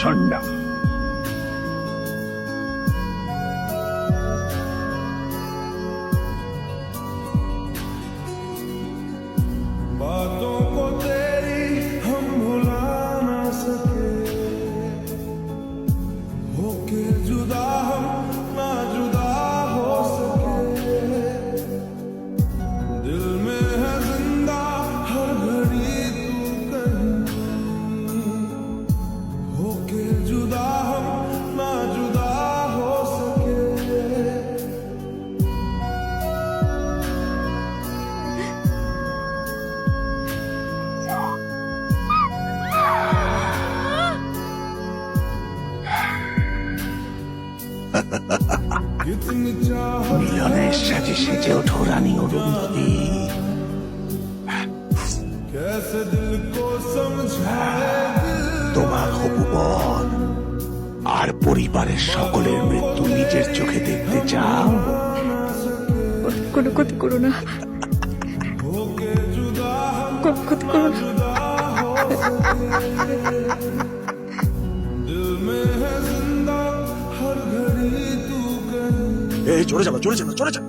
প্রচন্ড। बातों को तेरी हम भुला ना सके, होके जुदा हम ना जुदा हो सके, दिल में है जिंदा हर घड़ी तू कहीं, होके जुदा हम ना जुदा हो सके। कितनी चाहत মিলনের সাথে সেজে ওঠো রানী অরুন্ধতী। कैसे दिल को समझाए दिल, তোমার হবু বর আর পরিবারের সকলের মৃত্যু নিজের চোখে দেখতে চাও? কোনো ক্ষতি করো না, होके जुदा हम কোনো ক্ষতি করো না। जुदा हो सके, दिल में है जिंदा हर घड़ी तू कहीं। এই চলে যাবো, চলে যাবো, চলে যাবো।